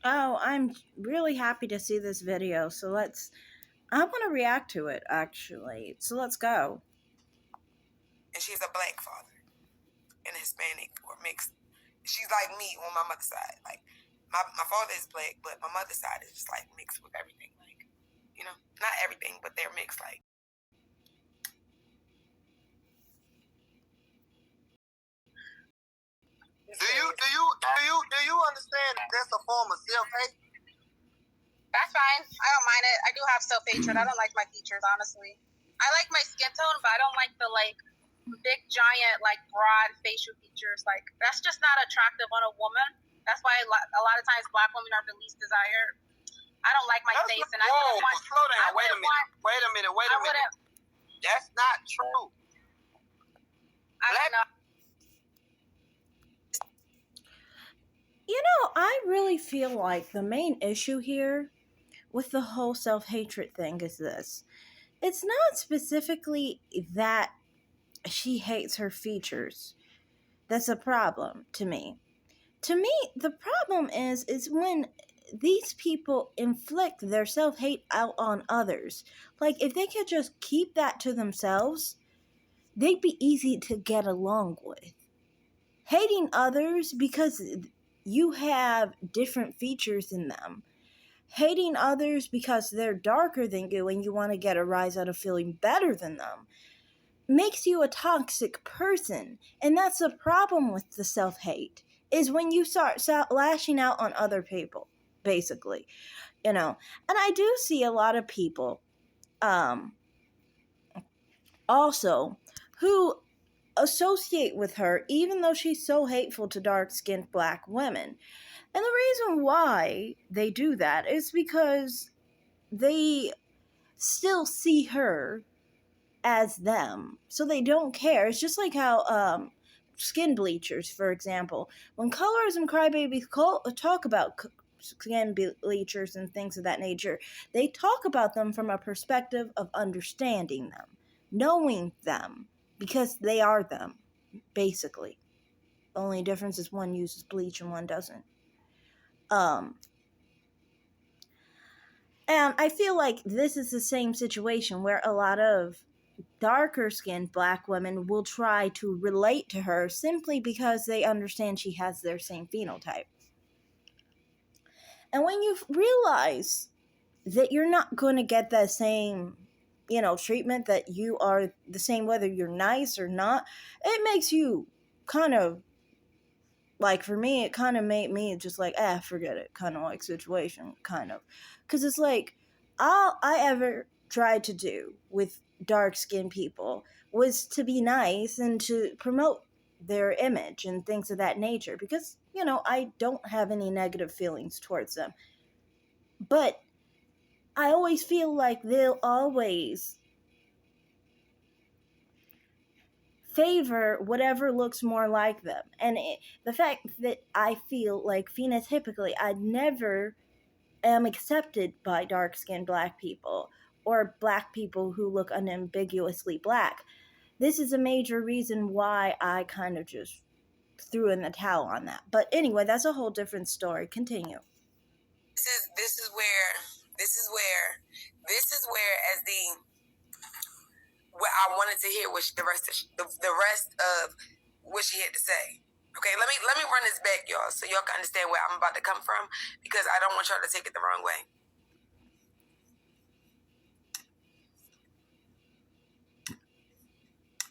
Oh, I'm really happy to see this video. I want to react to it actually. So let's go. And she's a black father and a Hispanic or mixed. She's like me on my mother's side. Like my father is black, but my mother's side is just like mixed with everything. Like, not everything, but they're mixed. Like, do you understand that that's a form of self-hate? That's fine. I don't mind it. I do have self-hatred. I don't like my features, honestly. I like my skin tone, but I don't like the big giant broad facial features. Like that's just not attractive on a woman. That's why a lot of times black women are the least desired. I don't like my face, and I wouldn't want. Slow down. Wait a minute. That's not true. I don't know. I really feel like the main issue here with the whole self-hatred thing is this. It's not specifically that she hates her features. That's a problem to me. To me, the problem is when these people inflict their self-hate out on others. Like if they could just keep that to themselves, they'd be easy to get along with. Hating others because you have different features in them. Hating others because they're darker than you and you want to get a rise out of feeling better than them makes you a toxic person. And that's the problem with the self-hate, is when you start lashing out on other people, basically. And I do see a lot of people also who associate with her even though she's so hateful to dark-skinned black women. And the reason why they do that is because they still see her as them. So they don't care. It's just like how skin bleachers, for example. When colorism crybabies talk about skin bleachers and things of that nature, they talk about them from a perspective of understanding them, knowing them, because they are them, basically. The only difference is one uses bleach and one doesn't. And I feel like this is the same situation where a lot of darker skinned black women will try to relate to her simply because they understand she has their same phenotype. And when you realize that you're not going to get that same, treatment, that you are the same whether you're nice or not, it makes you kind of, like, for me, it kind of made me just like, forget it, kind of like situation, kind of. Because it's like, all I ever tried to do with dark-skinned people was to be nice and to promote their image and things of that nature, because, I don't have any negative feelings towards them. But I always feel like they'll always favor whatever looks more like them. And the fact that I feel like phenotypically I never am accepted by dark-skinned black people or black people who look unambiguously black, this is a major reason why I kind of just threw in the towel on that. But anyway, that's a whole different story. Continue. This is where as the what I wanted to hear was the rest of what she had to say. Okay, let me run this back, y'all, so y'all can understand where I'm about to come from, because I don't want y'all to take it the wrong way.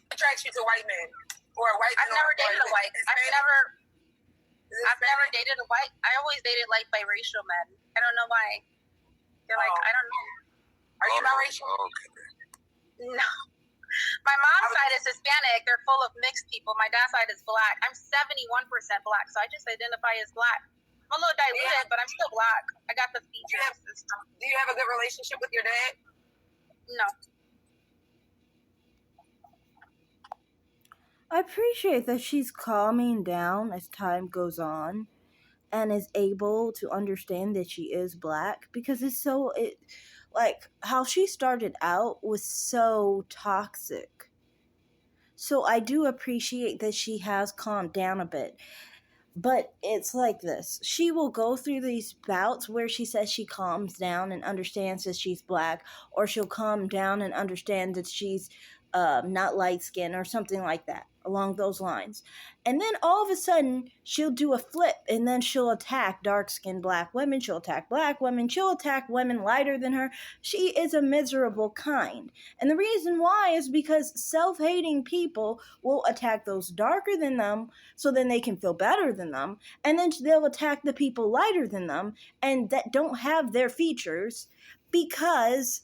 Attracts you to white men or a white man? I've never dated a white. I've never dated a white. I always dated biracial men. I don't know why. They're I don't know. Are you biracial? Okay. No. My mom's side is Hispanic. They're full of mixed people. My dad's side is black. I'm 71% black, so I just identify as black. I'm a little diluted, but I'm still black. I got the features. Do you have a good relationship with your dad? No. I appreciate that she's calming down as time goes on and is able to understand that she is black, because like how she started out was so toxic. So I do appreciate that she has calmed down a bit. But it's like this. She will go through these bouts where she says she calms down and understands that she's black, or she'll calm down and understand that she's not light skinned or something like that, along those lines. And then all of a sudden, she'll do a flip and then she'll attack dark skinned black women. She'll attack black women. She'll attack women lighter than her. She is a miserable kind. And the reason why is because self hating people will attack those darker than them so then they can feel better than them, and then they'll attack the people lighter than them and that don't have their features because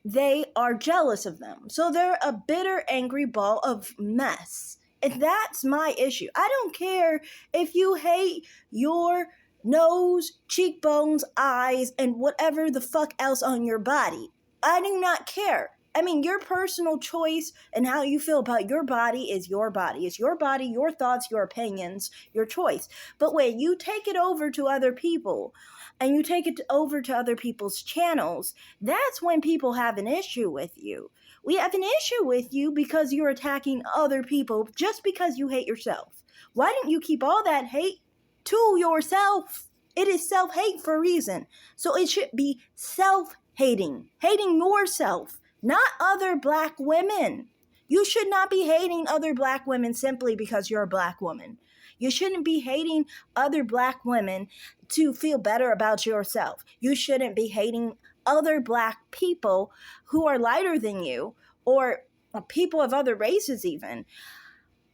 they are jealous of them. So they're a bitter, angry ball of mess. And that's my issue. I don't care if you hate your nose, cheekbones, eyes, and whatever the fuck else on your body. I do not care. I mean, your personal choice and how you feel about your body is your body. It's your body, your thoughts, your opinions, your choice. But when you take it over to other people and you take it over to other people's channels, that's when people have an issue with you. We have an issue with you because you're attacking other people just because you hate yourself. Why don't you keep all that hate to yourself? It is self-hate for a reason. So it should be self-hating, hating yourself, not other black women. You should not be hating other black women simply because you're a black woman. You shouldn't be hating other black women to feel better about yourself. You shouldn't be hating other black people who are lighter than you, or people of other races even,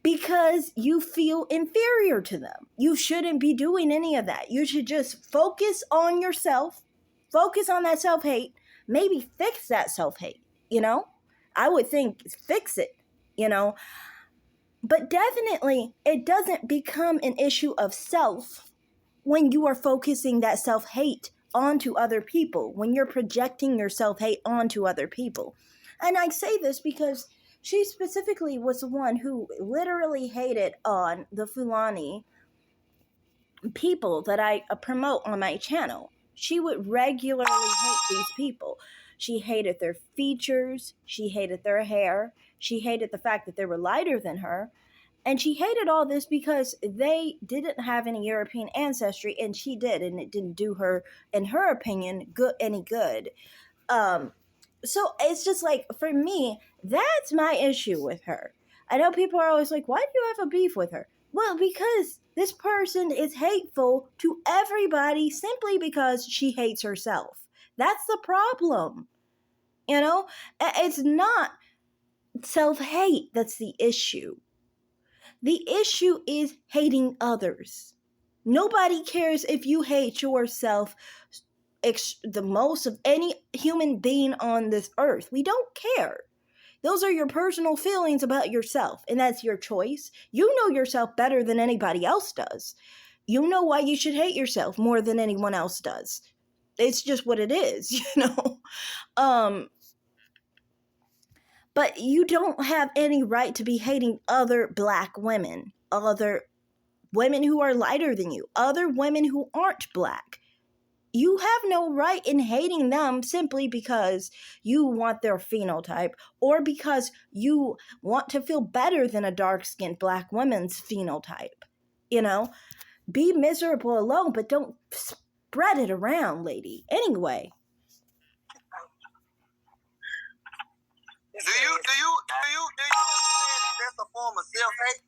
because you feel inferior to them. You shouldn't be doing any of that. You should just focus on yourself, focus on that self-hate, maybe fix that self-hate, you know? I would think fix it, you know? But definitely, it doesn't become an issue of self when you are focusing that self-hate onto other people, when you're projecting your self-hate onto other people. And I say this because she specifically was the one who literally hated on the Fulani people that I promote on my channel. She would regularly hate these people. She hated their features. She hated their hair. She hated the fact that they were lighter than her. And she hated all this because they didn't have any European ancestry, and she did, and it didn't do her, in her opinion, any good. So it's just like, for me, that's my issue with her. I know people are always like, why do you have a beef with her? Well, because this person is hateful to everybody simply because she hates herself. That's the problem. You know, it's not self-hate that's the issue. The issue is hating others. Nobody cares if you hate yourself the most of any human being on this earth. We don't care. Those are your personal feelings about yourself, and that's your choice. You know yourself better than anybody else does. You know why you should hate yourself more than anyone else does. It's just what it is, you know. But you don't have any right to be hating other black women, other women who are lighter than you, other women who aren't black. You have no right in hating them simply because you want their phenotype or because you want to feel better than a dark-skinned black woman's phenotype. You know, be miserable alone, but don't spread it around, lady. Anyway. Do you understand that that's a form of self-hate?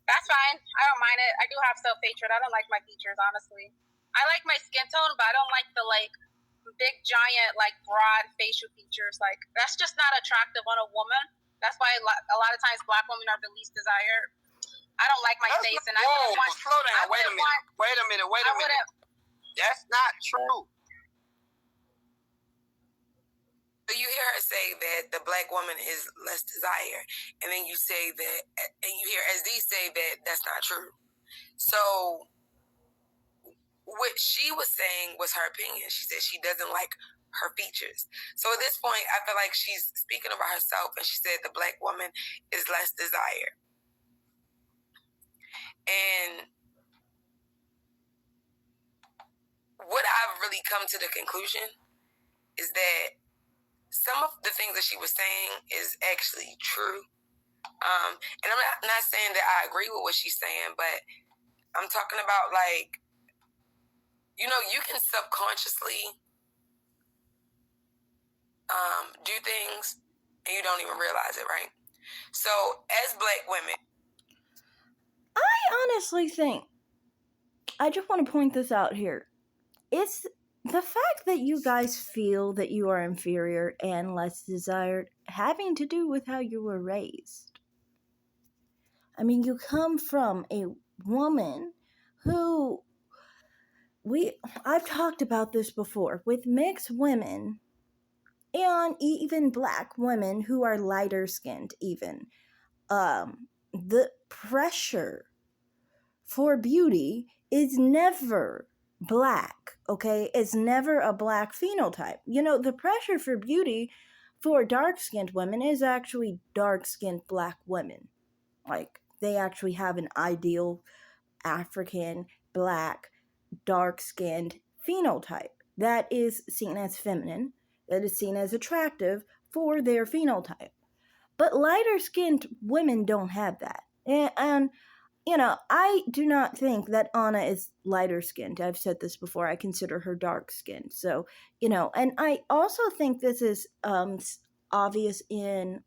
That's fine. I don't mind it. I do have self-hatred. I don't like my features, honestly. I like my skin tone, but I don't like the big giant broad facial features. That's just not attractive on a woman. That's why a lot of times black women are the least desired. I don't like my face, and I wouldn't want. Slow down. Wait a minute. That's not true. So you hear her say that the black woman is less desired, and then you say that, and you hear SD say that that's not true. So what she was saying was her opinion. She said she doesn't like her features. So at this point, I feel like she's speaking about herself, and she said the black woman is less desired. And what I've really come to the conclusion is that some of the things that she was saying is actually true, And I'm not saying that I agree with what she's saying, but I'm talking about, like, you know, you can subconsciously do things and you don't even realize it, right? So, as Black women, I honestly think, I just want to point this out here. It's the fact that you guys feel that you are inferior and less desired having to do with how you were raised. I mean, you come from a woman who I've talked about this before with mixed women and even Black women who are lighter skinned, even. The pressure for beauty is never Black, okay? It's never a Black phenotype. You know, the pressure for beauty for dark skinned women is actually dark skinned Black women. Like, they actually have an ideal African, Black, dark skinned phenotype that is seen as feminine, that is seen as attractive for their phenotype. But lighter skinned women don't have that. And, you know, I do not think that Anna is lighter skinned. I've said this before. I consider her dark skinned. So, you know, and I also think this is obvious in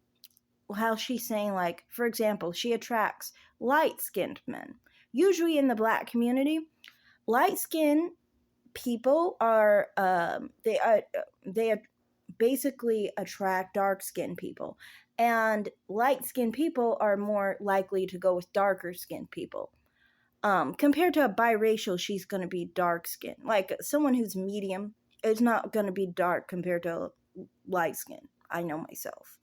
how she's saying, like, for example, she attracts light skinned men. Usually in the Black community, light skinned people are they basically attract dark skinned people, and light skinned people are more likely to go with darker skinned people. Compared to a biracial, she's going to be dark skinned. Like, someone who's medium is not going to be dark compared to light skin. I know myself.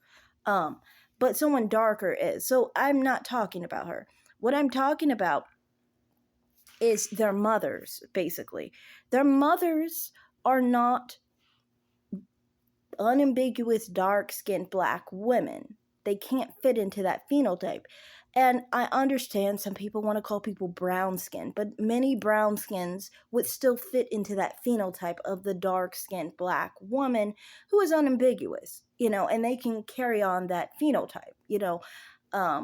But someone darker is. So I'm not talking about her. What I'm talking about is their mothers, basically. Their mothers are not unambiguous dark-skinned Black women. They can't fit into that phenotype. And I understand some people want to call people brown skin, but many brown skins would still fit into that phenotype of the dark-skinned Black woman who is unambiguous, you know, and they can carry on that phenotype, you know.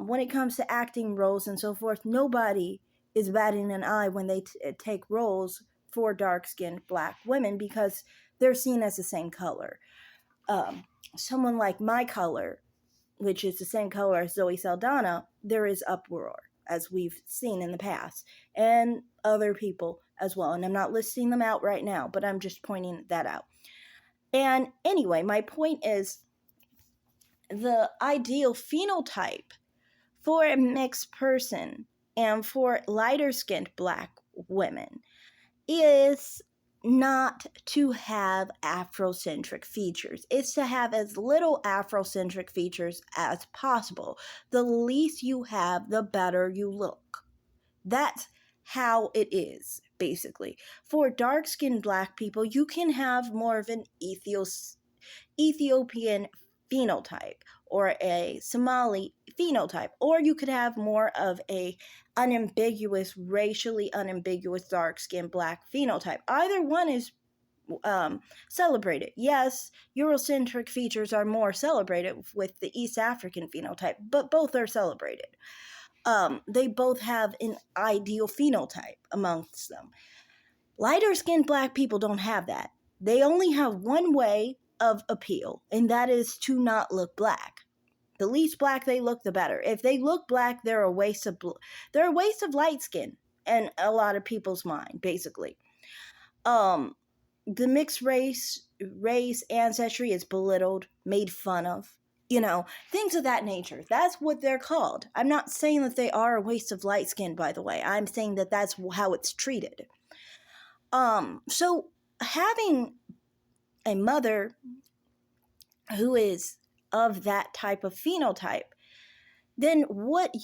When it comes to acting roles and so forth, nobody is batting an eye when they take roles for dark-skinned Black women because they're seen as the same color. Someone like my color, which is the same color as Zoe Saldana, there is uproar, as we've seen in the past, and other people as well. And I'm not listing them out right now, but I'm just pointing that out. And anyway, my point is the ideal phenotype for a mixed person and for lighter skinned Black women is not to have Afrocentric features. It's to have as little Afrocentric features as possible. The least you have, the better you look. That's how it is, basically. For dark-skinned Black people, you can have more of an Ethiopian phenotype or a Somali phenotype, or you could have more of a unambiguous, racially unambiguous dark-skinned Black phenotype. Either one is celebrated. Yes, Eurocentric features are more celebrated with the East African phenotype, but both are celebrated. They both have an ideal phenotype amongst them. Lighter skinned Black people don't have that. They only have one way of appeal, and that is to not look Black. The least Black they look, the better. If they look Black, they're a waste of light skin in a lot of people's mind, basically. The mixed race ancestry is belittled, made fun of, you know, things of that nature. That's what they're called. I'm not saying that they are a waste of light skin, by the way. I'm saying that that's how it's treated. So having a mother who is of that type of phenotype, then what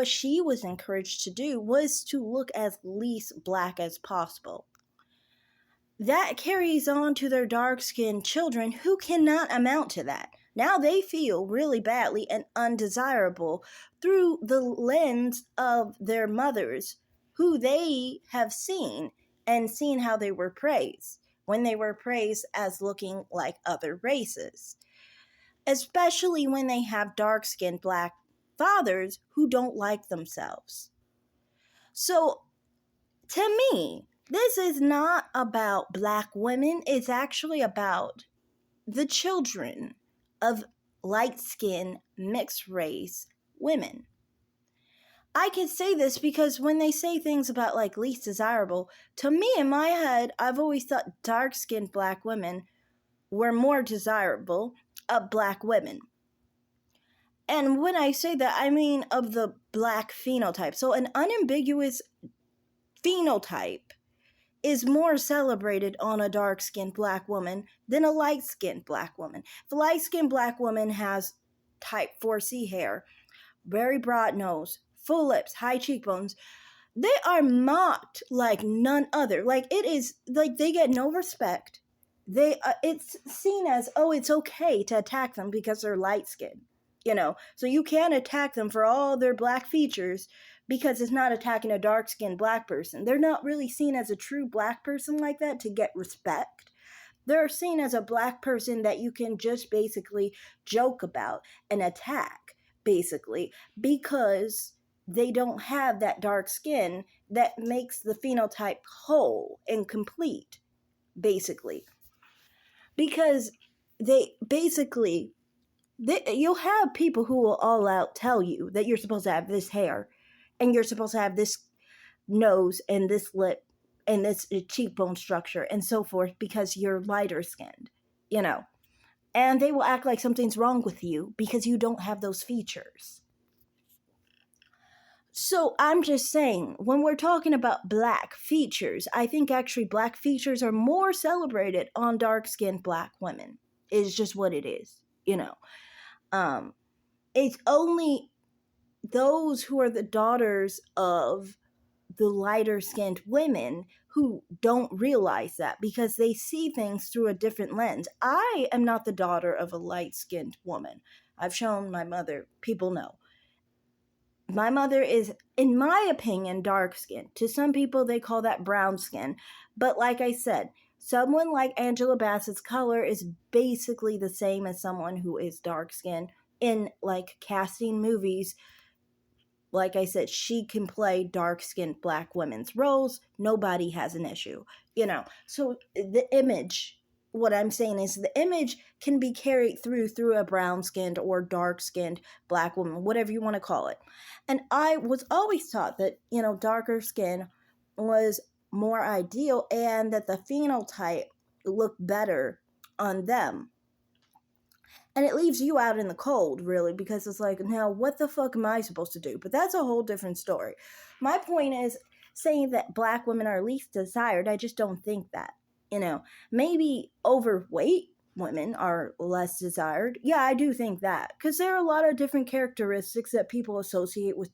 she was encouraged to do was to look as least Black as possible. That carries on to their dark-skinned children who cannot amount to that. Now they feel really badly and undesirable through the lens of their mothers, who they have seen and seen how they were praised when they were praised as looking like other races. especially when they have dark-skinned black fathers who don't like themselves. So, to me, this is not about black women, it's actually about the children of light-skinned mixed race women. I can say this because when they say things about like least desirable, to me in my head, I've always thought dark-skinned black women were more desirable of black women. And when I say that, I mean of the black phenotype. So an unambiguous phenotype is more celebrated on a dark-skinned black woman than a light-skinned black woman. If a light-skinned black woman has type 4C hair, very broad nose, full lips, high cheekbones, they are mocked like none other. Like it is like they get no respect. It's seen as, oh, it's okay to attack them because they're light skinned. So you can attack them for all their black features because it's not attacking a dark skinned black person. They're not really seen as a true black person like that to get respect. They're seen as a black person that you can just basically joke about and attack, basically, because they don't have that dark skin that makes the phenotype whole and complete, basically. Because you'll have people who will all out tell you that you're supposed to have this hair and you're supposed to have this nose and this lip and this cheekbone structure and so forth because you're lighter skinned, and they will act like something's wrong with you because you don't have those features. So I'm just saying, when we're talking about black features, I think actually black features are more celebrated on dark-skinned black women. It's just what it is, It's only those who are the daughters of the lighter-skinned women who don't realize that because they see things through a different lens. I am not the daughter of a light-skinned woman. I've shown my mother. People know. My mother is, in my opinion, dark skinned. To some people, they call that brown skin. But like I said, someone like Angela Bassett's color is basically the same as someone who is dark skinned in like casting movies. Like I said, she can play dark-skinned black women's roles. Nobody has an issue, So the image, what I'm saying is the image can be carried through a brown-skinned or dark-skinned black woman, whatever you want to call it. And I was always taught that, darker skin was more ideal and that the phenotype looked better on them. And it leaves you out in the cold, really, because it's like, now, what the fuck am I supposed to do? But that's a whole different story. My point is saying that black women are least desired. I just don't think that. Maybe overweight women are less desired. Yeah, I do think that. Because there are a lot of different characteristics that people associate with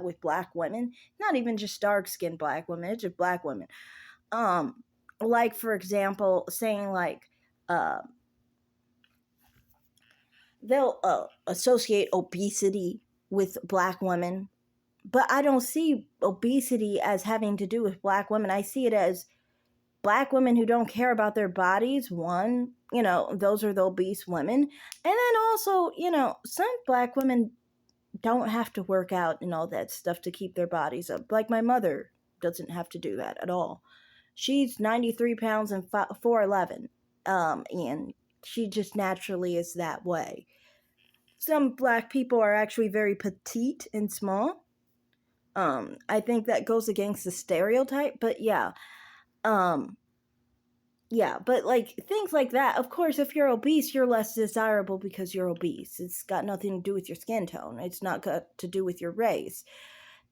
with black women. Not even just dark-skinned black women. It's just black women. Like, for example, saying like, they'll associate obesity with black women, but I don't see obesity as having to do with black women. I see it as black women who don't care about their bodies. One, those are the obese women. And then also, some black women don't have to work out and all that stuff to keep their bodies up. Like my mother doesn't have to do that at all. She's 93 pounds and 4'11", and she just naturally is that way. Some black people are actually very petite and small. I think that goes against the stereotype, but yeah. Yeah, but like things like that, of course, if you're obese, you're less desirable because you're obese. It's got nothing to do with your skin tone. It's not got to do with your race.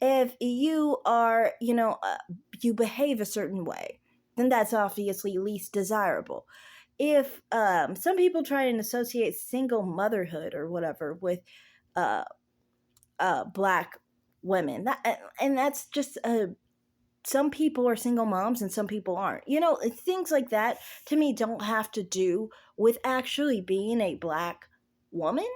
If you are, you behave a certain way, then that's obviously least desirable. If some people try and associate single motherhood or whatever with black women, that's just some people are single moms and some people aren't. Things like that to me don't have to do with actually being a black woman.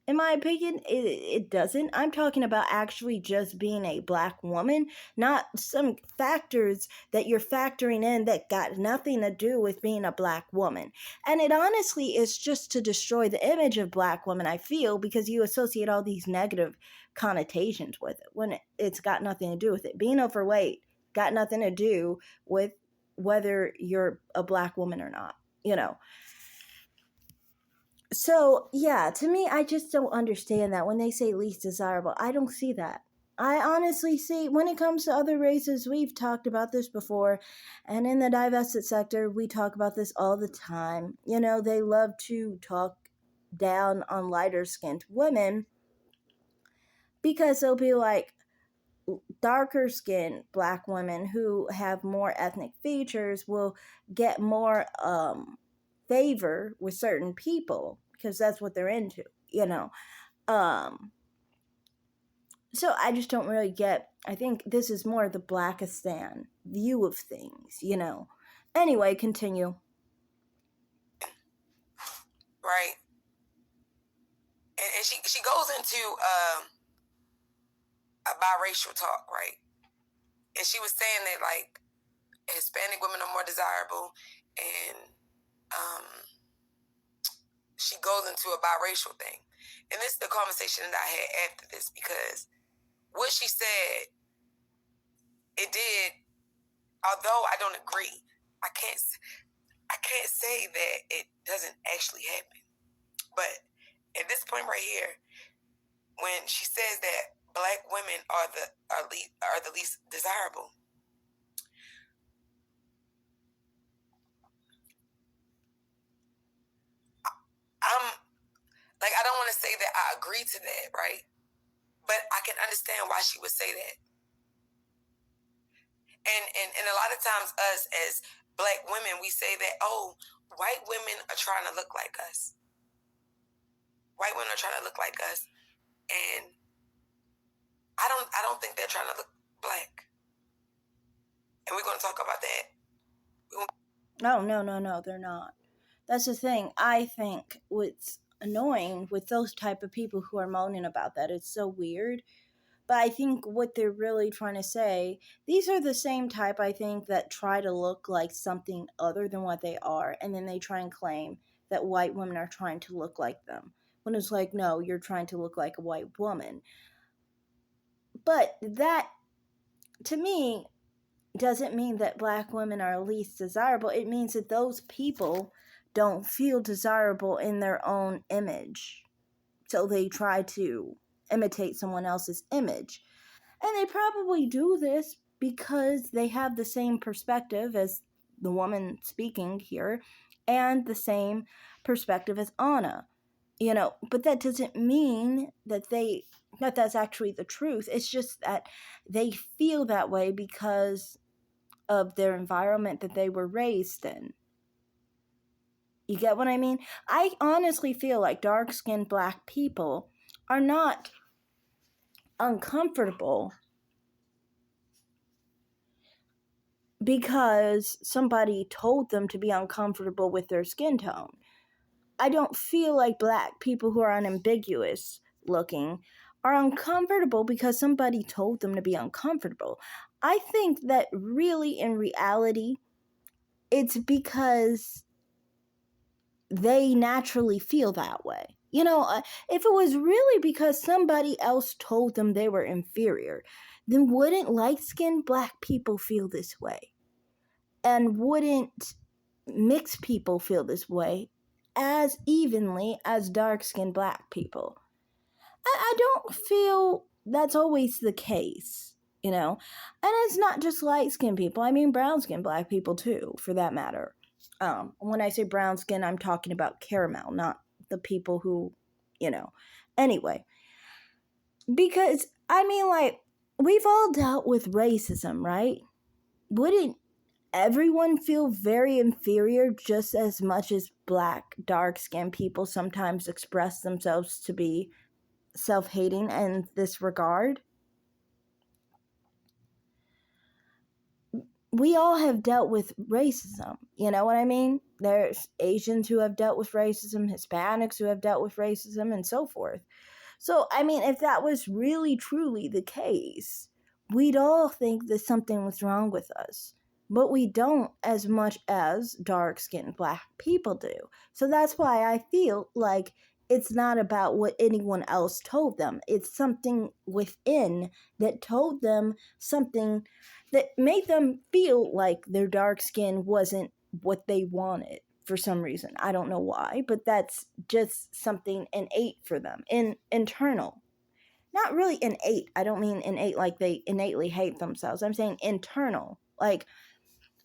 In my opinion, it doesn't. I'm talking about actually just being a black woman, not some factors that you're factoring in that got nothing to do with being a black woman. And it honestly is just to destroy the image of black women, I feel, because you associate all these negative connotations with it when it's got nothing to do with it. Being overweight got nothing to do with whether you're a black woman or not, you know. So, yeah, to me, I just don't understand that when they say least desirable. I don't see that. I honestly see, when it comes to other races, we've talked about this before, and in the divested sector, we talk about this all the time. You know, they love to talk down on lighter skinned women because they'll be like, darker skinned black women who have more ethnic features will get more favor with certain people because that's what they're into, you know. um so I just don't really get, I think this is more the Blackistan view of things, you know. Anyway, continue. Right. And she goes into a biracial talk, right? And she was saying that like Hispanic women are more desirable, and um, she goes into a biracial thing. And this is the conversation that I had after this, because what she said, it did, although I don't agree, I can't say that it doesn't actually happen. But at this point right here, when she says that black women are the least desirable, I'm like, I don't want to say that I agree to that, right? But I can understand why she would say that. And a lot of times us as black women, we say that, oh, white women are trying to look like us. White women are trying to look like us. And I don't think they're trying to look black. And we're going to talk about that. Oh, no, they're not. That's the thing. I think what's annoying with those type of people who are moaning about that, it's so weird. But I think what they're really trying to say, these are the same type, I think, that try to look like something other than what they are, and then they try and claim that white women are trying to look like them. When it's like, no, you're trying to look like a white woman. But that, to me, doesn't mean that black women are least desirable. It means that those people don't feel desirable in their own image. So they try to imitate someone else's image. And they probably do this because they have the same perspective as the woman speaking here and the same perspective as Anna. You know, but that doesn't mean that that's actually the truth. It's just that they feel that way because of their environment that they were raised in. You get what I mean? I honestly feel like dark-skinned black people are not uncomfortable because somebody told them to be uncomfortable with their skin tone. I don't feel like black people who are unambiguous looking are uncomfortable because somebody told them to be uncomfortable. I think that really, in reality, it's because they naturally feel that way. You know, if it was really because somebody else told them they were inferior, then wouldn't light-skinned black people feel this way? And wouldn't mixed people feel this way as evenly as dark-skinned black people? I don't feel that's always the case, you know? And it's not just light-skinned people. I mean brown-skinned black people too, for that matter. When I say brown skin, I'm talking about caramel, not the people who, you know. Anyway, because, I mean, like, we've all dealt with racism, right? Wouldn't everyone feel very inferior just as much as black, dark-skinned people sometimes express themselves to be self-hating in this regard? we all have dealt with racism. You know what I mean? There's Asians who have dealt with racism, Hispanics who have dealt with racism, and so forth. So, I mean, if that was really truly the case, we'd all think that something was wrong with us. But we don't as much as dark skinned black people do. So that's why I feel like it's not about what anyone else told them. It's something within that told them something that made them feel like their dark skin wasn't what they wanted for some reason. I don't know why, but that's just something innate for them, internal. Not really innate. I don't mean innate like they innately hate themselves. I'm saying internal. Like,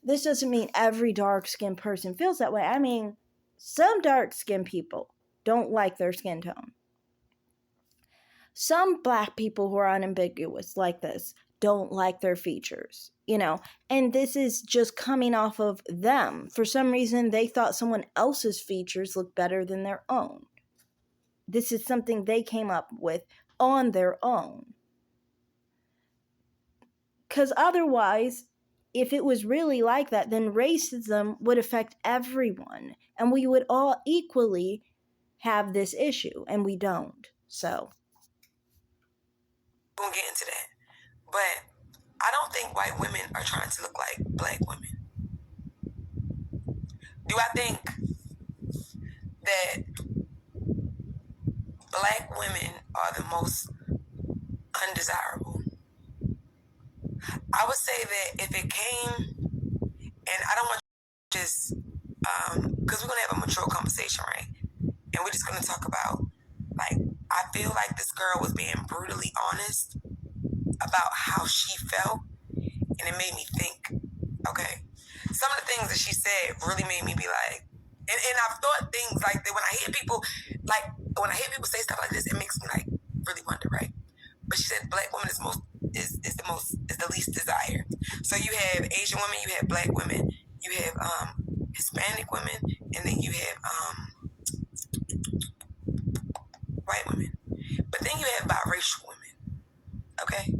this doesn't mean every dark skinned person feels that way. I mean, some dark skinned people don't like their skin tone. Some black people who are unambiguous like this don't like their features, and this is just coming off of them. For some reason, they thought someone else's features looked better than their own. This is something they came up with on their own. Because otherwise, if it was really like that, then racism would affect everyone, and we would all equally have this issue, and we don't. So We'll get into that. But I don't think white women are trying to look like black women. Do I think that black women are the most undesirable? I would say that if it came, and I don't want to just, because we're going to have a mature conversation, right? And we're just going to talk about, like, I feel like this girl was being brutally honest about how she felt, and it made me think, okay, some of the things that she said really made me be like, and I've thought things like that when I hear people, say stuff like this, it makes me like really wonder, right? But she said black woman is the least desired. So you have Asian women, you have black women, you have Hispanic women, and then you have white women. But then you have biracial women. Okay?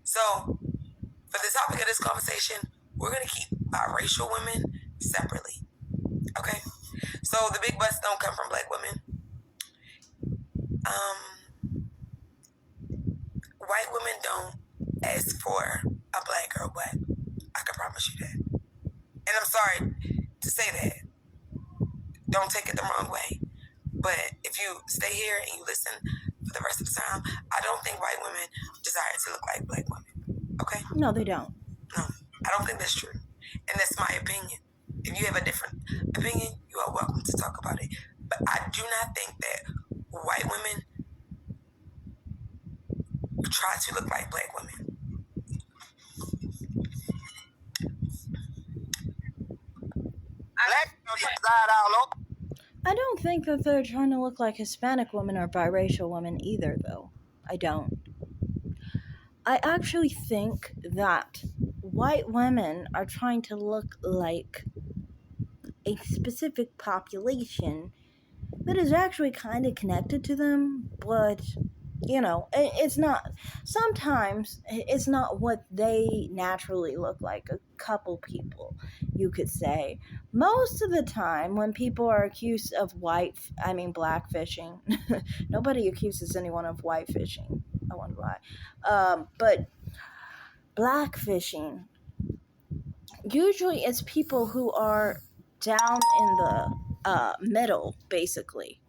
So for the topic of this conversation, we're gonna keep biracial women separately. Okay? So the big buts don't come from black women. White women don't ask for a black girl butt. I can promise you that. And I'm sorry to say that. Don't take it the wrong way. But if you stay here and you listen for the rest of the time, I don't think white women desire to look like black women. Okay? no, they don't. No, I don't think that's true. And that's my opinion. If you have a different opinion, you are welcome to talk about it. But I do not think that white women try to look like black women. I don't think that they're trying to look like Hispanic women or biracial women either, though. I don't. I actually think that white women are trying to look like a specific population that is actually kind of connected to them, but it's not. Sometimes it's not what they naturally look like. A couple people, you could say. Most of the time, when people are accused of black fishing, nobody accuses anyone of white fishing. I wonder why. But black fishing, usually it's people who are down in the middle, basically.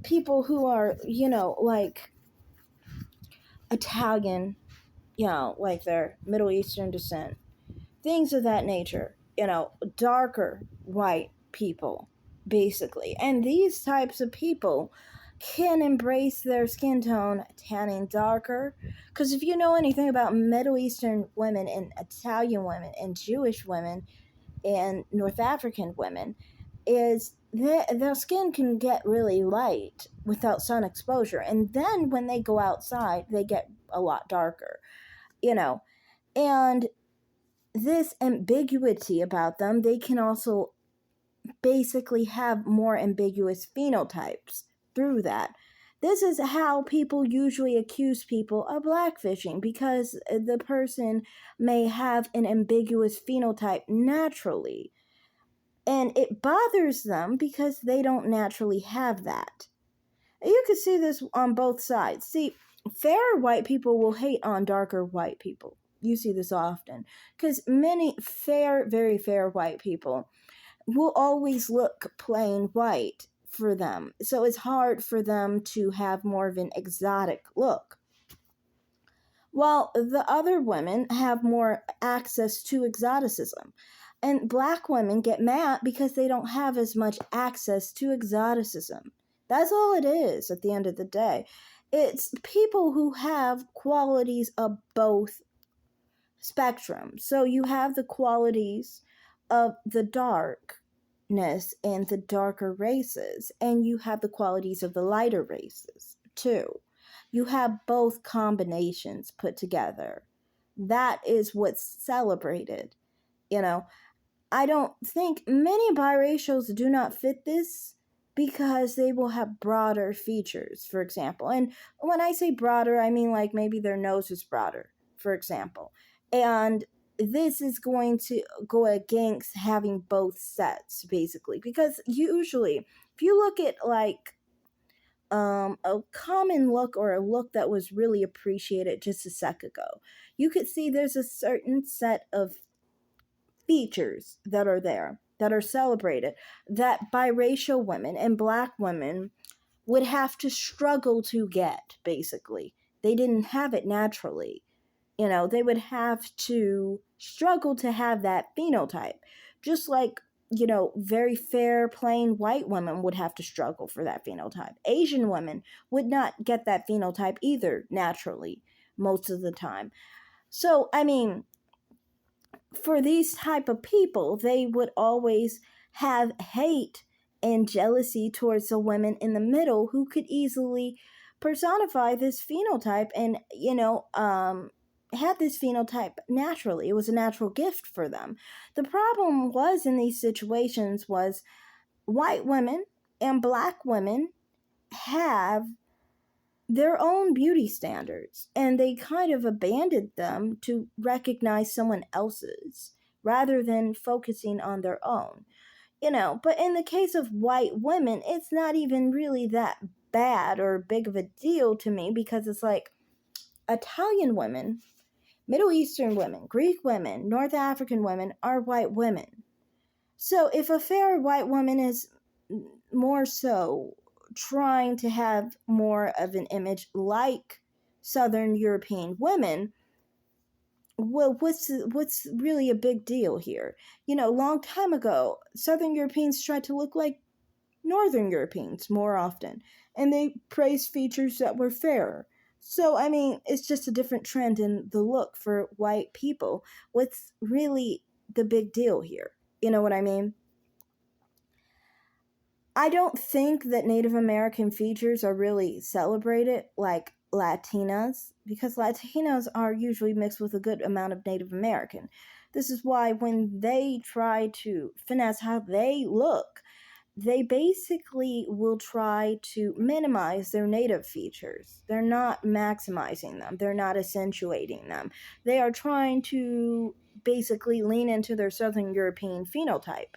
People who are, like Italian, like they're Middle Eastern descent, things of that nature, darker white people, basically. And these types of people can embrace their skin tone tanning darker. Because if you know anything about Middle Eastern women and Italian women and Jewish women and North African women, is their skin can get really light without sun exposure, and then when they go outside they get a lot darker, and this ambiguity about them, they can also basically have more ambiguous phenotypes through that. This is how people usually accuse people of blackfishing, because the person may have an ambiguous phenotype naturally. And it bothers them because they don't naturally have that. You can see this on both sides. See, fairer white people will hate on darker white people. You see this often. Because many fair, very fair white people will always look plain white for them. So it's hard for them to have more of an exotic look. While the other women have more access to exoticism. And black women get mad because they don't have as much access to exoticism. That's all it is at the end of the day. It's people who have qualities of both spectrums. So you have the qualities of the darkness and the darker races, and you have the qualities of the lighter races too. You have both combinations put together. That is what's celebrated. You know, I don't think many biracials do not fit this because they will have broader features, for example. And when I say broader, I mean like maybe their nose is broader, for example. And this is going to go against having both sets, basically. Because usually, if you look at like a common look or a look that was really appreciated just a sec ago, you could see there's a certain set of features that are there, that are celebrated, that biracial women and black women would have to struggle to get, basically. They didn't have it naturally. You know, they would have to struggle to have that phenotype. Just like, you know, very fair, plain white women would have to struggle for that phenotype. Asian women would not get that phenotype either naturally, most of the time. So, I mean, for these type of people, they would always have hate and jealousy towards the women in the middle who could easily personify this phenotype and, you know, had this phenotype naturally. It was a natural gift for them. The problem was in these situations was white women and black women have their own beauty standards, and they kind of abandoned them to recognize someone else's rather than focusing on their own. You know, but in the case of white women, it's not even really that bad or big of a deal to me, because it's like Italian women, Middle Eastern women, Greek women, North African women are white women. So if a fair white woman is more so trying to have more of an image like Southern European women, well, what's really a big deal here? You know, long time ago, Southern Europeans tried to look like Northern Europeans more often, and they praised features that were fairer. So, I mean, it's just a different trend in the look for white people. What's really the big deal here? You know what I mean? I don't think that Native American features are really celebrated like Latinas, because Latinas are usually mixed with a good amount of Native American. This is why when they try to finesse how they look, they basically will try to minimize their native features. They're not maximizing them, they're not accentuating them. They are trying to basically lean into their Southern European phenotype.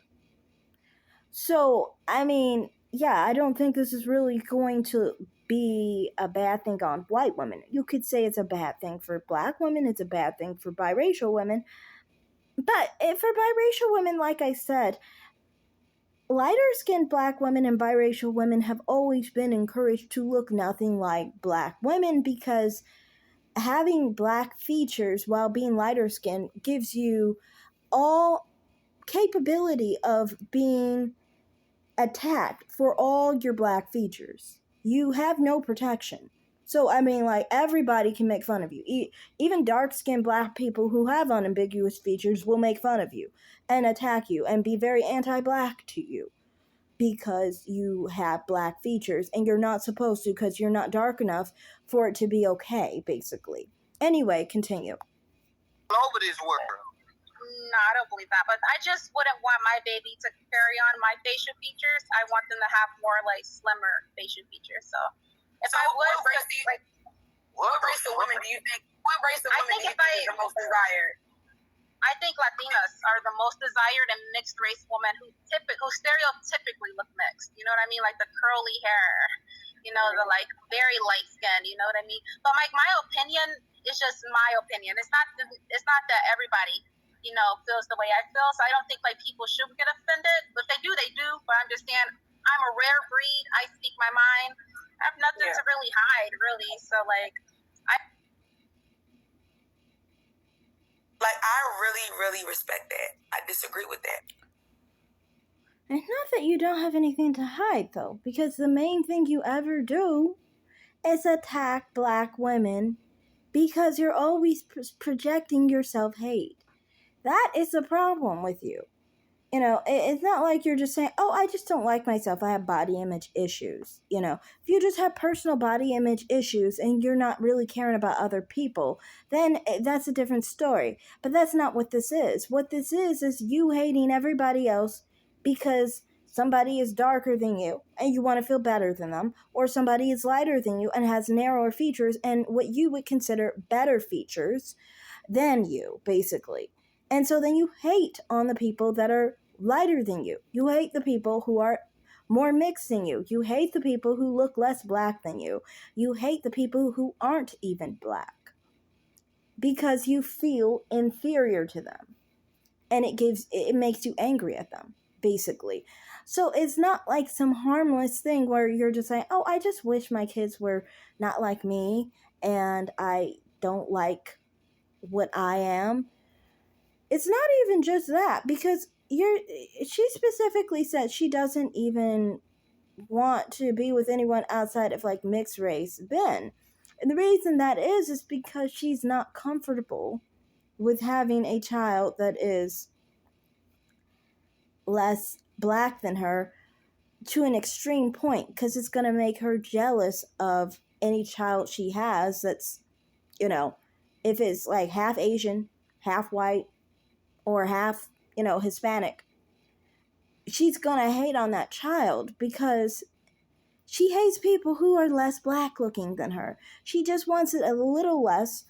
So, I mean, yeah, I don't think this is really going to be a bad thing on white women. You could say it's a bad thing for black women, it's a bad thing for biracial women. But for biracial women, like I said, lighter skinned black women and biracial women have always been encouraged to look nothing like black women, because having black features while being lighter skinned gives you all capability of being attacked for all your black features. You have no protection. So, I mean, like, everybody can make fun of you. Even dark skinned black people who have unambiguous features will make fun of you and attack you and be very anti black to you because you have black features, and you're not supposed to, because you're not dark enough for it to be okay, basically. Anyway, continue. Over this world. No, I don't believe that. But I just wouldn't want my baby to carry on my facial features. I want them to have more like slimmer facial features. So if Latinas are the most desired and mixed race women who stereotypically look mixed. You know what I mean? Like the curly hair, the like very light skin. You know what I mean? But like my opinion is just my opinion. It's not that everybody feels the way I feel. So I don't think like people should get offended. But if they do, they do. But I'm just saying, I'm a rare breed. I speak my mind. I have nothing to really hide, really. So like, I really, really respect that. I disagree with that. And not that you don't have anything to hide, though, because the main thing you ever do is attack black women because you're always projecting your self-hate. That is the problem with you. It's not like you're just saying, oh, I just don't like myself. I have body image issues. If you just have personal body image issues and you're not really caring about other people, then that's a different story. But that's not what this is. What this is you hating everybody else because somebody is darker than you and you want to feel better than them, or somebody is lighter than you and has narrower features and what you would consider better features than you, basically. And so then you hate on the people that are lighter than you. You hate the people who are more mixed than you. You hate the people who look less black than you. You hate the people who aren't even black because you feel inferior to them. And it makes you angry at them, basically. So it's not like some harmless thing where you're just saying, oh, I just wish my kids were not like me and I don't like what I am. It's not even just that, because she specifically said she doesn't even want to be with anyone outside of like mixed race Ben. And the reason that is because she's not comfortable with having a child that is less black than her to an extreme point, because it's going to make her jealous of any child she has that's, if it's like half Asian, half white, or half, Hispanic, she's gonna hate on that child because she hates people who are less black looking than her. She just wants it a little less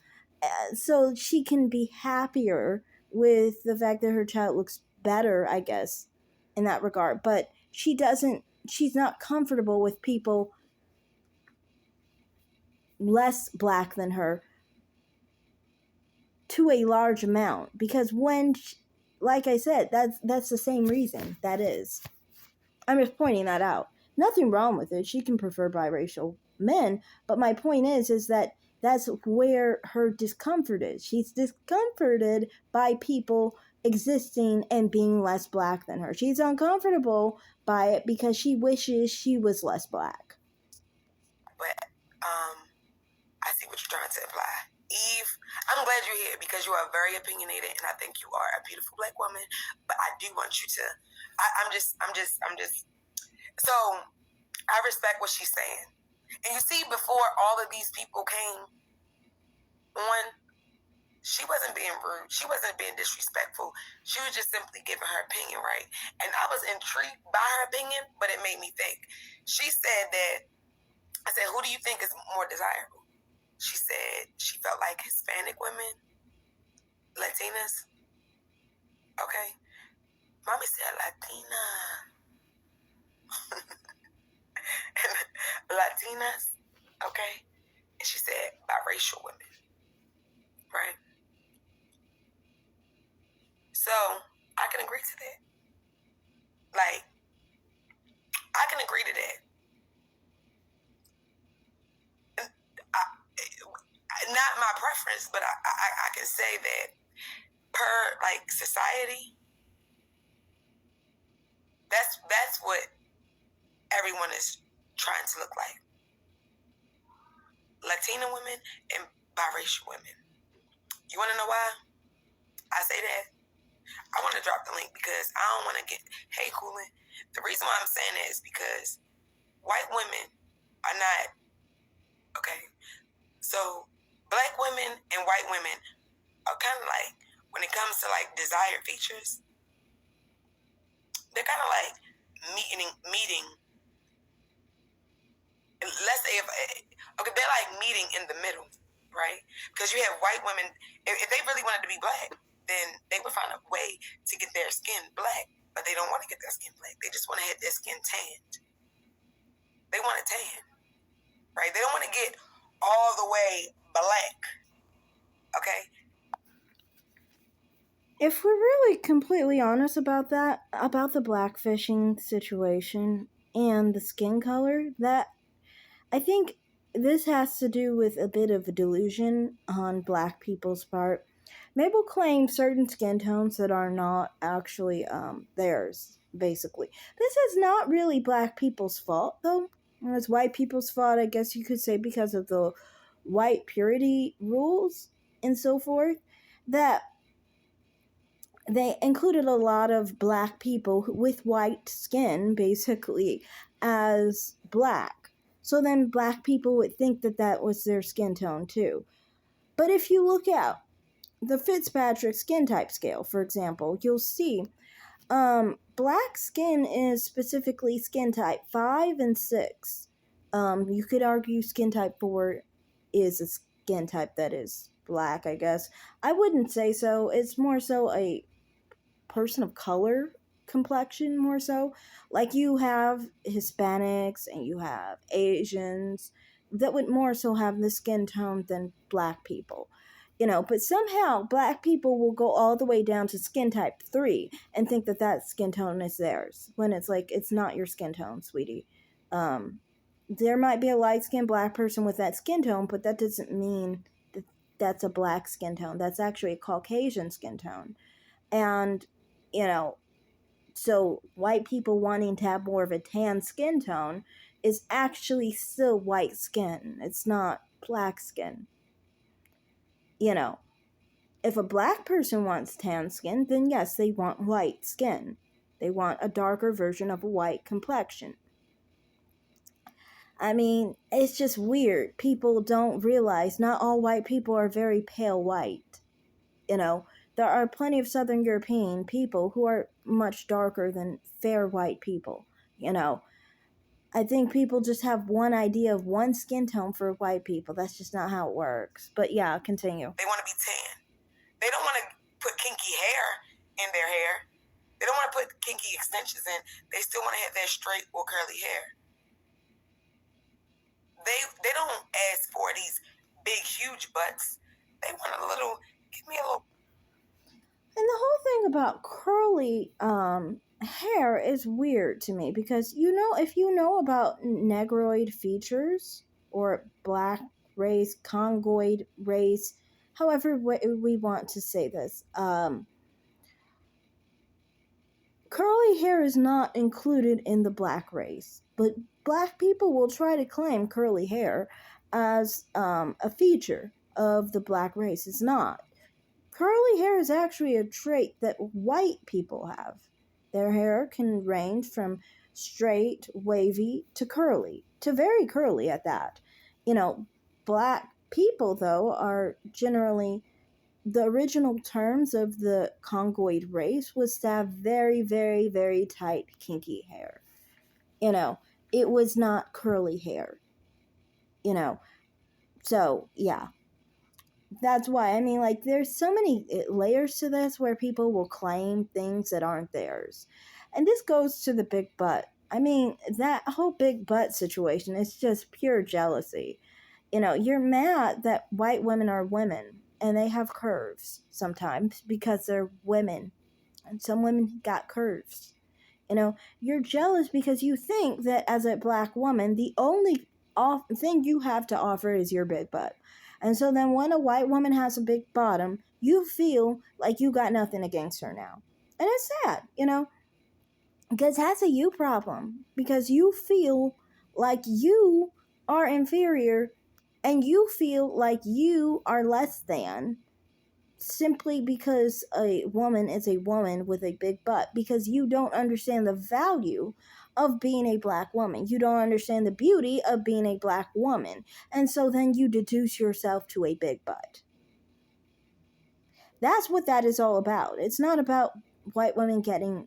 so she can be happier with the fact that her child looks better, I guess, in that regard. But she's not comfortable with people less black than her to a large amount, because like I said, that's the same reason. That is, I'm just pointing that out. Nothing wrong with it. She can prefer biracial men, but my point is that that's where her discomfort is. She's discomforted by people existing and being less black than her. She's uncomfortable by it because she wishes she was less black. But I see what you're trying to imply. Eve, I'm glad you're here because you are very opinionated, and I think you are a beautiful black woman. But I do want you to. I'm just. So I respect what she's saying, and you see, before all of these people came on, she wasn't being rude. She wasn't being disrespectful. She was just simply giving her opinion, right? And I was intrigued by her opinion, but it made me think. She said that. I said, "Who do you think is more desirable?" She said she felt like Hispanic women, Latinas. Okay. Mommy said Latina. Latinas. Okay. And she said biracial women. Right? So I can agree to that. Like, I can agree to that. Not my preference, but I can say that per like society, that's what everyone is trying to look like. Latina women and biracial women. You want to know why I say that? I want to drop the link because I don't want to get hate cooling. The reason why I'm saying that is because white women are not okay. So black women and white women are kind of like, when it comes to like desired features, they're kind of like meeting. Let's say they're like meeting in the middle, right? Because you have white women, if they really wanted to be black, then they would find a way to get their skin black. But they don't want to get their skin black. They just want to have their skin tanned. They want it tan, right? They don't want to get all the way black. Okay? If we're really completely honest about that, about the blackfishing situation and the skin color, that I think this has to do with a bit of a delusion on black people's part. Mabel claims certain skin tones that are not actually theirs, basically. This is not really black people's fault, though. It's white people's fault, I guess you could say, because of the white purity rules and so forth, that they included a lot of black people with white skin, basically, as black. So then black people would think that that was their skin tone, too. But if you look at the Fitzpatrick skin type scale, for example, you'll see black skin is specifically skin type 5 and 6. You could argue skin type 4 is a skin type that is black, I guess. I wouldn't say so. It's more so a person of color complexion, more so. Like you have Hispanics and you have Asians that would more so have the skin tone than black people. But somehow black people will go all the way down to skin type 3 and think that that skin tone is theirs, when it's like, it's not your skin tone, sweetie. There might be a light-skinned black person with that skin tone, but that doesn't mean that that's a black skin tone. That's actually a Caucasian skin tone. And so white people wanting to have more of a tan skin tone is actually still white skin. It's not black skin. If a black person wants tan skin, then yes, they want white skin. They want a darker version of a white complexion. I mean, it's just weird. People don't realize not all white people are very pale white. There are plenty of Southern European people who are much darker than fair white people. I think people just have one idea of one skin tone for white people. That's just not how it works. But yeah, continue. They want to be tan. They don't want to put kinky hair in their hair. They don't want to put kinky extensions in. They still want to have their straight or curly hair. They don't ask for these big, huge butts. They want a little, give me a little. And the whole thing about curly hair is weird to me because, if you know about negroid features or black race, Congoid race, however we want to say this, curly hair is not included in the black race, but black people will try to claim curly hair as a feature of the black race. It's not. Curly hair is actually a trait that white people have. Their hair can range from straight, wavy, to curly, to very curly at that. Black people, though, are generally, the original terms of the Congoid race was to have very, very, very tight, kinky hair. It was not curly hair. So, yeah. That's why, there's so many layers to this where people will claim things that aren't theirs. And this goes to the big butt. That whole big butt situation is just pure jealousy. You're mad that white women are women and they have curves sometimes because they're women. And some women got curves. You're jealous because you think that as a black woman, the only thing you have to offer is your big butt. And so then when a white woman has a big bottom, you feel like you got nothing against her now. And it's sad, because that's a you problem. Because you feel like you are inferior and you feel like you are less than simply because a woman is a woman with a big butt, because you don't understand the value of being a black woman. You don't understand the beauty of being a black woman. And so then you deduce yourself to a big butt. That's what that is all about. It's not about white women getting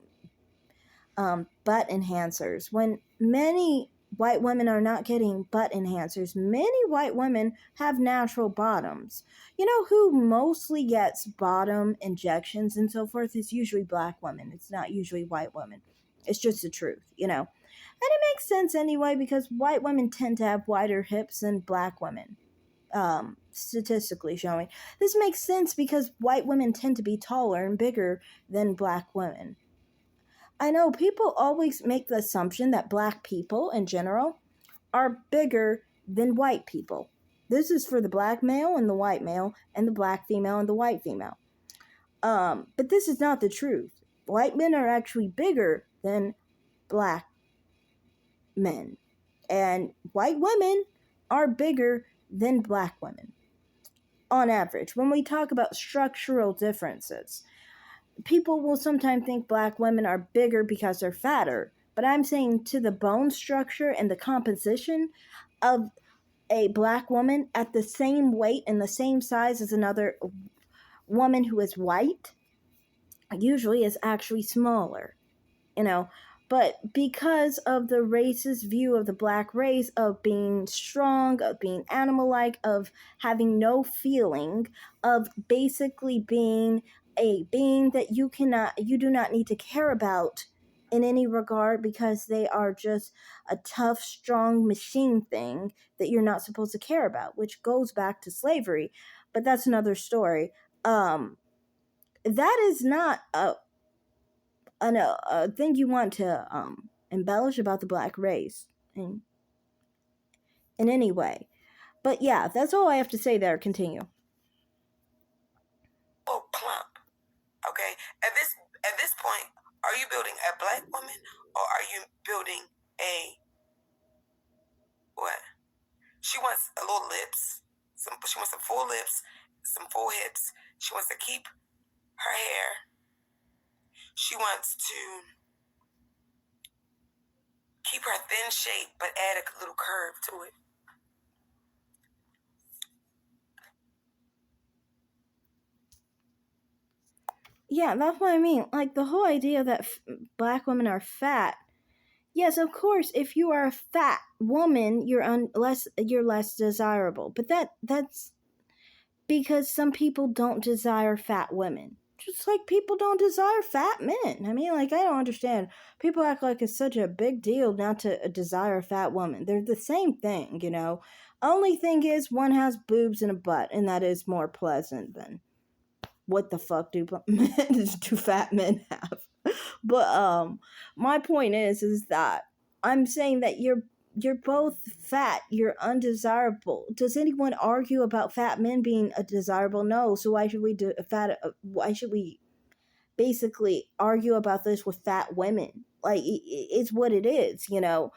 butt enhancers. When many white women are not getting butt enhancers. Many white women have natural bottoms. You know who mostly gets bottom injections and so forth? It's usually black women. It's not usually white women. It's just the truth, you know. And it makes sense anyway because white women tend to have wider hips than black women. Statistically showing. This makes sense because white women tend to be taller and bigger than black women. I know people always make the assumption that black people in general are bigger than white people. This is for the black male and the white male, and the black female and the white female. But this is not the truth. White men are actually bigger than black men, and white women are bigger than black women on average. When we talk about structural differences, people will sometimes think black women are bigger because they're fatter, but I'm saying to the bone structure and the composition of a black woman at the same weight and the same size as another woman who is white usually is actually smaller, you know. But because of the racist view of the black race of being strong, of being animal like, of having no feeling, of basically being a being that you do not need to care about in any regard because they are just a tough, strong machine thing that you're not supposed to care about, which goes back to slavery. But that's another story. That is not a thing you want to embellish about the black race in any way. But yeah, that's all I have to say there. Continue. Oh, plump. Okay. At this point, are you building a black woman or are you building a what? She wants a little lips. She wants some full lips, some full hips. She wants to keep her hair. She wants to keep her thin shape but add a little curve to it. Yeah, that's what I mean. Like the whole idea that black women are fat. Yes, of course, if you are a fat woman, you're less desirable. But that's because some people don't desire fat women. Just like people don't desire fat men. I mean, like, I don't understand. People act like it's such a big deal not to desire a fat woman. They're the same thing, you know. Only thing is, one has boobs and a butt, and that is more pleasant than what the fuck do fat men have? But my point is that I'm saying that you're both fat, you're undesirable. Does anyone argue about fat men being desirable? No. So why should we why should we basically argue about this with fat women? Like it's what it is, you know.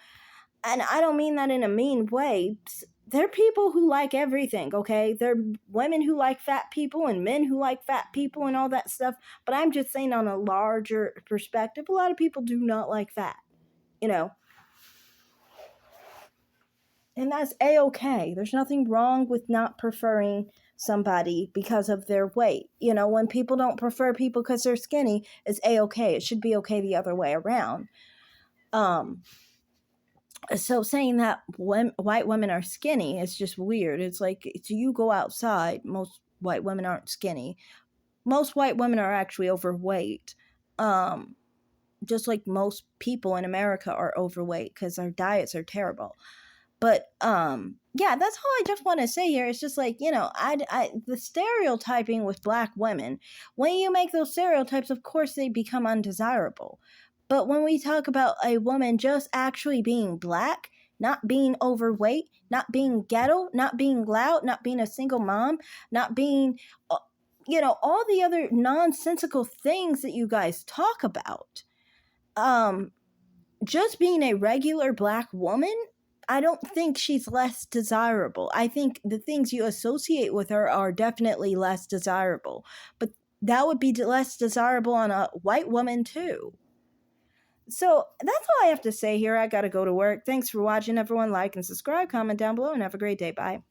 And I don't mean that in a mean way. There are people who like everything, okay? There are women who like fat people and men who like fat people and all that stuff. But I'm just saying on a larger perspective, a lot of people do not like fat, you know? And that's A-okay. There's nothing wrong with not preferring somebody because of their weight. You know, when people don't prefer people because they're skinny, it's A-okay. It should be okay the other way around. So saying that white women are skinny is just weird. It's like, so you go outside, most white women aren't skinny. Most white women are actually overweight. Just like most people in America are overweight because our diets are terrible. But yeah, that's all I just want to say here. It's just like, you know, the stereotyping with black women, when you make those stereotypes, of course they become undesirable. But when we talk about a woman just actually being black, not being overweight, not being ghetto, not being loud, not being a single mom, not being, you know, all the other nonsensical things that you guys talk about, just being a regular black woman, I don't think she's less desirable. I think the things you associate with her are definitely less desirable. But that would be less desirable on a white woman too. So that's all I have to say here. I gotta go to work. Thanks for watching, everyone. Like and subscribe, comment down below, and have a great day. Bye.